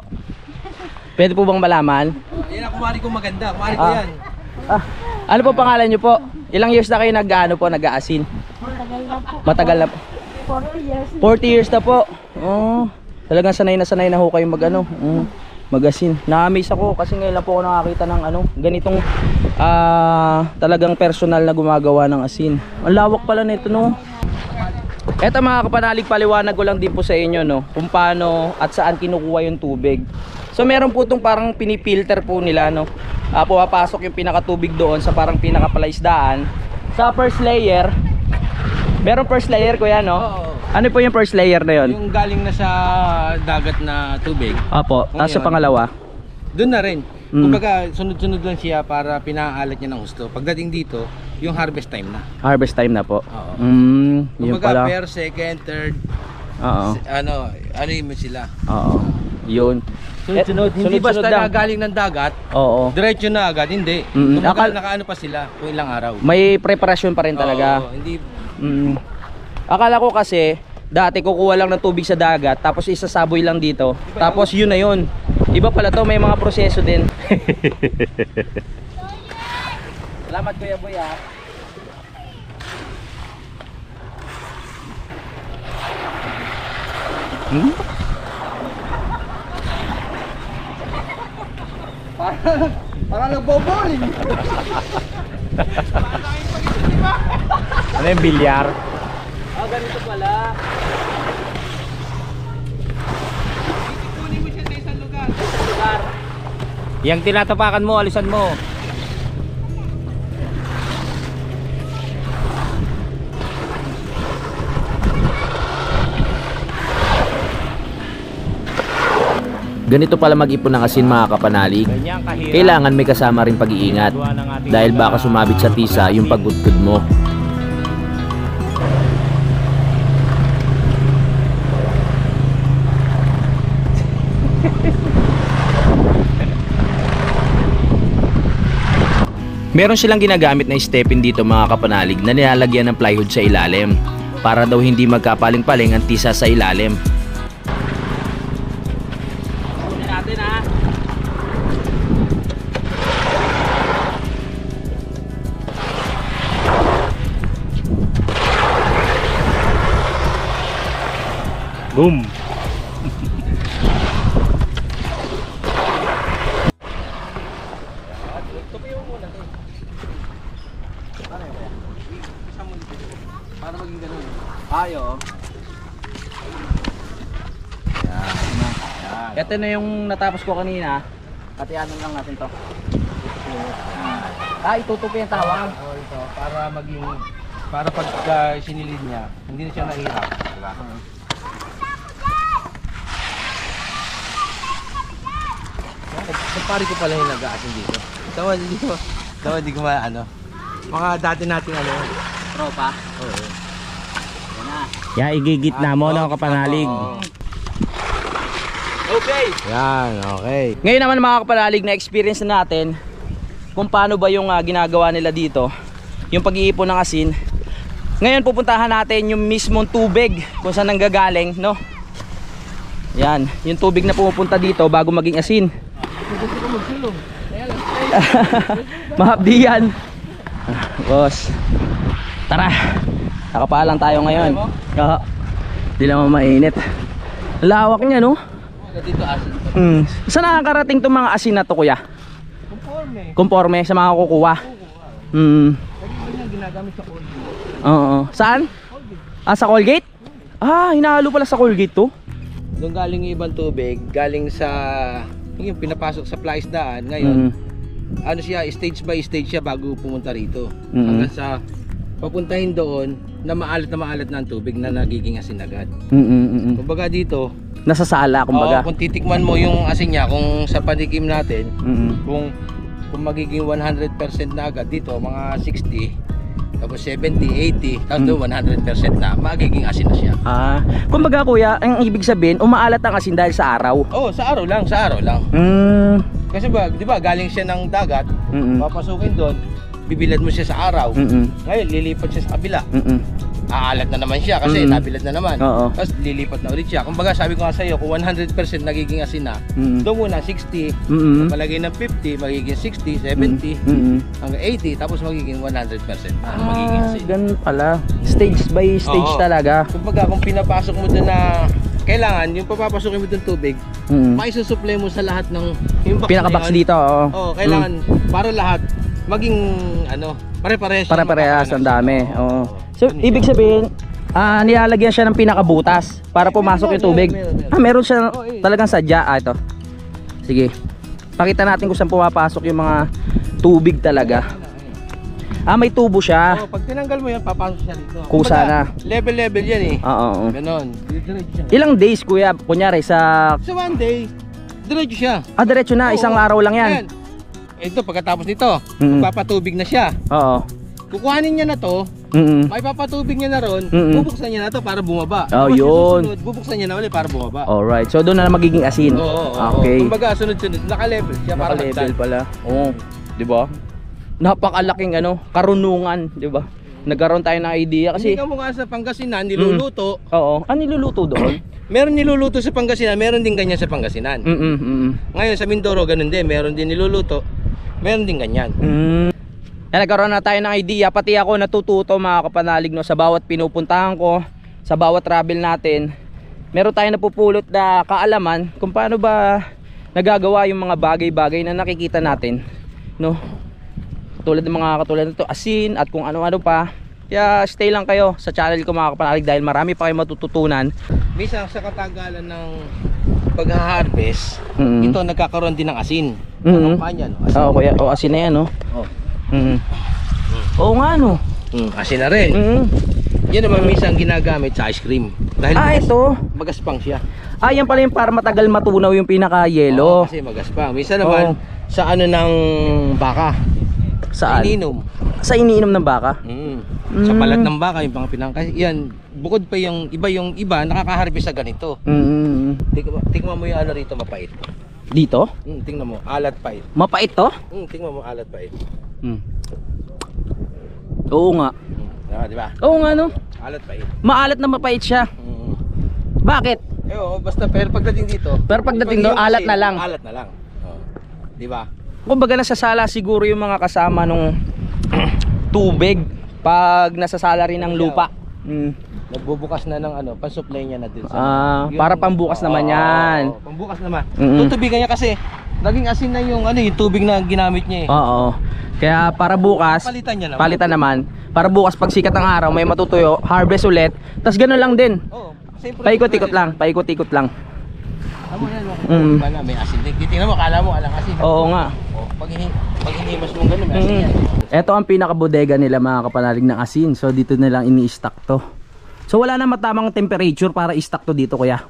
Pwede po bang malaman? Yan ang kumari ko maganda. Kumari ko yan. Ano po pangalan nyo po? Ilang years na kayo nag-aasin? Matagal na po. 40 years na po. Oh, talagang sanay na ho kayo mag-asin. Na-amaze ako kasi ngayon lang po ako nakakita ng ganitong talagang personal na gumagawa ng asin. Ang lawak pala nito, no. Eto mga kapanalig, paliwanag ko lang din po sa inyo, no, kung paano at saan kinukuha yung tubig. So meron po itong parang pinipilter po nila, no. Pumapasok yung pinakatubig doon sa parang pinakapalaisdaan. Sa first layer, meron first layer, kuya, no? Oo. Ano po yung first layer na yon? Yung galing na sa dagat na tubig. Apo, tapos sa Ngayon, pangalawa. Doon na rin. Kumbaga, sunod-sunod lang siya para pinaalat niya ng husto. Pagdating dito, yung harvest time na. Harvest time na po. Oo. Yun Kumbaga, pala. per second, third, Oo. ano yun sila. Oo. Yun. Sunod-sunod. Hindi sunod-sunod basta lang. na galing ng dagat, Oo. diretso na agad. Hindi. Mm, Kumbaga, akal- nakaano pa sila kung ilang araw. May preparasyon pa rin talaga. Oo, hindi. Akala ko kasi dati kukuha lang ng tubig sa dagat tapos isasaboy lang dito. Tapos yun na yun. Iba pala to, may mga proseso din. Salamat Kuya Boy, ha. Parang nagbo-bowling. Ano yung bilyar? Ganito pala. Kunin mo siya sa isang lugar. Yang tinatapakan mo, alisan mo. Ganito pala mag-ipon ng asin mga kapanalig. Ganyan kahirap. Kailangan may kasama rin pag-iingat dahil baka sumabit sa tisa yung paggudgud mo. Meron silang ginagamit na stepin dito mga kapanalig na nilalagyan ng plywood sa ilalim para daw hindi magkapaling-paling ang tisa sa ilalim. Natin, ha. Boom. Para maging ganun. Ayo. Ito na yung natapos ko kanina. Katiyanan lang natin to. Itutupi yung tawang. Oh, ito. Para pag sinilid niya, hindi na siya nahihirap. Diba? Pari ko pala yung nag-aasin dito. Hindi ko maano. Mga dati nating Tropa. Oo. Ya, igigit na mo, no, kapanalig. Okay. Yan, okay. Ngayon naman mga kapanalig, na experience na natin kung paano ba yung ginagawa nila dito, yung pag-iipon ng asin. Ngayon pupuntahan natin yung mismong tubig kung saan nanggagaling, no? Yan, yung tubig na pumupunta dito bago maging asin. Mahapdi yan. Boss, tara, nakapaalang tayo ngayon. Hindi naman mainit. Lawak niya, no? Dito asin. Saan nakakarating itong mga asin na to, kuya? Conforme sa mga kukuha. Ginagamit sa Colgate. Oo. Saan? Sa Colgate? Hinahalo pala sa Colgate to. Doon galing yung ibang tubig, galing sa yung pinapasok sa plaisdaan. Ngayon, ano siya, stage by stage siya bago pumunta rito. Hanggang sa papuntahin doon na maalat na ang tubig na nagiging asin agad. Kumbaga dito, Nasa sala, kumbaga. kung titikman mo yung asin niya, kung sa panikim natin, kung magiging 100% na agad dito, mga 60, tapos 70, 80, tapos doon 100% na, magiging asin na siya. Kumbaga kuya, ang ibig sabihin, umaalat ang asin dahil sa araw. Oo, sa araw lang. Kasi ba, di ba, galing siya ng dagat, papasukin doon, bibilad mo siya sa araw. Ngayon, lilipat siya sa kabila. Aalat na naman siya kasi nabilad na naman. Tapos lilipat na ulit siya. Kumbaga sabi ko nga sa iyo, kung 100% nagiging asin na, doon muna 60, palagay ng 50, magiging 60, 70, hanggang 80, tapos magiging 100% na magiging asin. Ganun pala. Stage by stage talaga. Kumbaga kung pinapasok mo doon na kailangan, yung papapasukin mo doon tubig, maisusupply mo sa lahat ng yung box Pinaka-box dito, oo. Kailangan para lahat maging pare-parehas ang dami. Oo. So, ibig sabihin, nilalagyan siya ng pinakabutas para pumasok yung tubig. Meron siya talagang sadya. Ito. Sige. Pakita natin kung saan pumapasok yung mga tubig talaga. May tubo siya. Pag tinanggal mo yan, papasok siya dito. Kusa na. Level yan eh. Oo. Ganon. Ilang days kuya? Kunyari sa one day, diretso siya. Diretso na. Isang araw lang yan. Ito, pagkatapos nito, papatubig na siya. Oo. Kukuhanin niya na to, may papatubig niya na ron, bubuksan niya na to para bumaba. Yun. Susunod, bubuksan niya na ulit para bumaba. Alright, so doon na magiging asin. Okay. Kumbaga sunod-sunod, naka-level siya para naka-level pala. Oo. 'Di ba? Napakalaking karunungan, 'di ba? Nagkaroon tayo ng idea kasi hindi ka mukha sa Pangasinan niluluto. Oo. Niluluto doon? Meron niluluto sa Pangasinan, meron din ganyan sa Pangasinan. Ngayon sa Mindoro ganun din, meron din niluluto, meron din ganyan. Nagkaroon na tayo ng idea, pati ako natututo mga kapanalig no, sa bawat pinupuntahan ko, sa bawat travel natin. Meron tayong napupulot na kaalaman kung paano ba nagagawa yung mga bagay-bagay na nakikita natin, no? Tulad ng mga katulad nito, asin at kung ano-ano pa. Kaya stay lang kayo sa channel ko mga kapanalig dahil marami pa kayong matututunan. Minsan sa katagalan ng pag-harvest, ito nagkakaroon din ng asin. Ano pa yan? Asin. Kuya, asin na yan, no? Oo nga, no? Asin na rin. Yan naman minsan ginagamit sa ice cream. Dahil ito? magaspang siya. Yan pala yung para matagal matunaw yung pinaka-yelo. Kasi magaspang. Minsan naman sa ano ng baka. Saan? Ininom. Sa iniinom ng baka? Sa balat ng baka yung mga pinangkay. Yan, bukod pa yung iba nakaka-harvest sa ganito. Tingnan mo yung ano rito, mapait. Dito? Tingnan mo, alat pait. Mapait to? Tingnan mo, alat pait. Oo nga. Di ba? Oo nga, no? Alat pait. Maalat na mapait siya. Bakit? Basta pero pagdating dito. Pero pagdating doon, alat na lang. Alat na lang. Di ba? Kumbaga nasasala siguro yung mga kasama nung tubig pag nasasala rin ng lupa. Nagbubukas na ng pan-supply niya na din sa para pambukas naman yan. Pambukas naman. Tutubigan niya kasi naging asin na yung yung tubig na ginamit niya eh. Oo. Kaya para bukas palitan naman. Para bukas pag sikat ng araw may matutuyo, harvest ulit. Tas ganoon lang din. Paikot-ikot lang, paikot-ikot lang. Tama yan, may asin din. Tingnan mo, kala mo alang asin. Oo nga. Pag hinimas mo gano'n, may asin yan. Ito ang pinaka-bodega nila mga kapanalig ng asin. So dito na lang ini-stock to. So wala na matamang temperature para i-stock to dito kuya?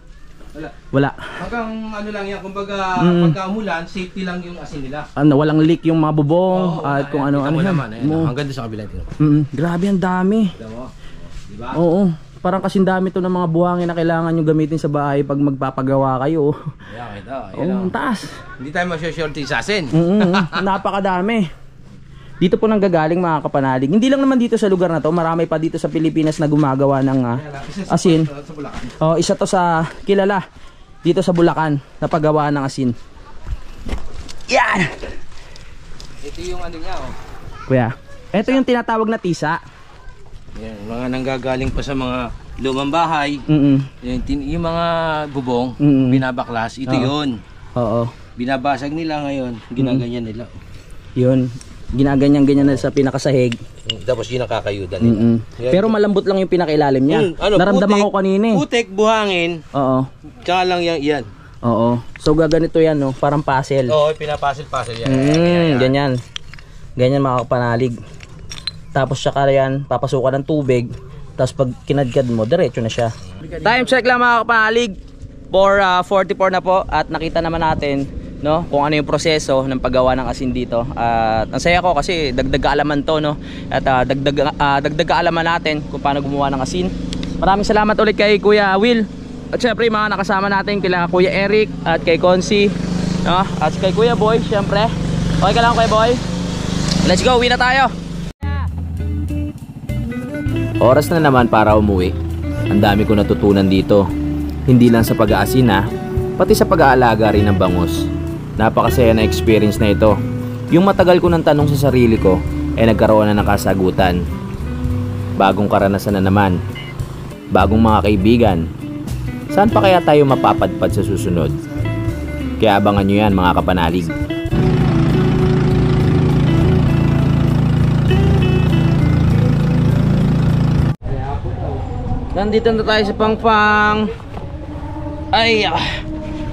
Wala. Hanggang lang yan, kumbaga pagka umulan, safety lang yung asin nila. Walang leak yung mga bubong at kung ano-ano yan. Hanggang doon sa kabila. Grabe ang dami. Diba? Oo. Parang kasing dami to ng mga buhangin na kailangan nyo gamitin sa bahay pag magpapagawa kayo. Ang taas. Hindi tayo masya-shorty sa asin. Napakadami. Dito po nang gagaling mga kapanalig. Hindi lang naman dito sa lugar na to, marami pa dito sa Pilipinas na gumagawa ng asin. Isa to sa kilala dito sa Bulacan na paggawa ng asin. Yan. Ito yung niya Kuya, ito yung tinatawag na tisa. Yan, mga nanggagaling pa sa mga lumang bahay. Yung mga bubong, binabaklas, ito yun. Binabasag nila ngayon, ginaganyan nila. Yun, ginaganyan-ganyan na sa pinakasahig. Tapos yun nakakayudan nila. Pero malambot lang yung pinakailalim niya. Naramdaman ko kanina eh. Putik, buhangin. Tsaka lang yan. So gaganito yan, no? Parang puzzle. Pinapuzzle-puzzle yan. Ganyan. Ganyan mga kapanalig. tapos saka yan papasukan ng tubig, tapos pag kinadkad mo diretso na siya. Time check lang mga kapanalig, 4:44 na po at nakita naman natin, no, kung ano yung proseso ng paggawa ng asin dito. At ang saya ko kasi dagdag kaalaman to, no, at dagdag kaalaman natin kung paano gumawa ng asin. Maraming salamat ulit kay Kuya Will at syempre mga nakasama natin kila Kuya Eric at kay Consi, no, at kay Kuya Boy. Syempre okay ka lang Kuya Boy, let's go, uwi na tayo. Oras na naman para umuwi. Ang dami ko natutunan dito. Hindi lang sa pag-aasin pati sa pag-aalaga rin ng bangus. Napakasaya na experience na ito. Yung matagal ko ng tanong sa sarili ko nagkaroon na ng kasagutan. Bagong karanasan na naman. Bagong mga kaibigan. Saan pa kaya tayo mapapadpad sa susunod? Kaya abangan nyo yan mga kapanalig. Nandito na tayo sa Pangpang. Ay,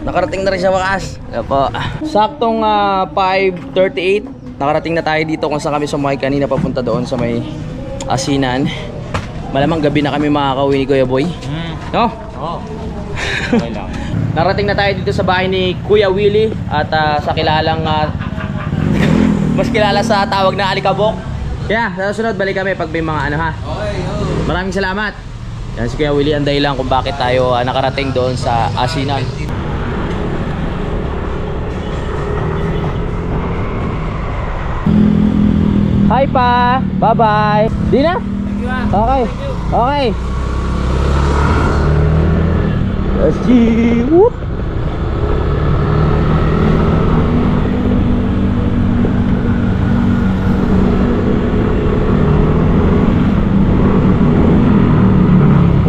nakarating na rin sa wakas. Opo. Saktong 5:38. Nakarating na tayo dito kung saan kami sumakay kanina papunta doon sa may asinan. Malamang gabi na kami makakauwi ni Kuya Boy. No? Oo. Okay lang. Narating na tayo dito sa bahay ni Kuya Willie at sa kilalang mas kilala sa tawag na Alikabok. Kaya sa susunod balik kami pag may mga ano ha. Okay. Maraming salamat. Yan si Kuya Willie ang dahilan kung bakit tayo nakarating doon sa asinan. Hi pa! Bye-bye! Di na? Okay. Okay. Let's see. Whoop.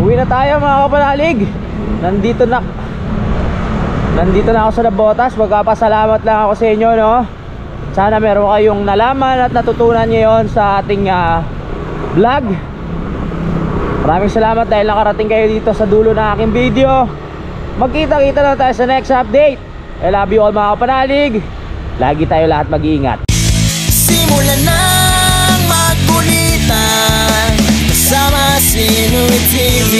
Uwi na tayo mga kapanalig. Nandito na ako sa Nabotas. Magpapasalamat lang ako sa inyo, no. Sana meron kayong nalaman at natutunan ngayon sa ating vlog. Maraming salamat dahil nakarating kayo dito sa dulo ng aking video. Magkita-kita na tayo sa next update. I love you all mga kapanalig. Lagi tayo lahat mag-iingat. Simulan ng magkulitan kasama si Inuit TV.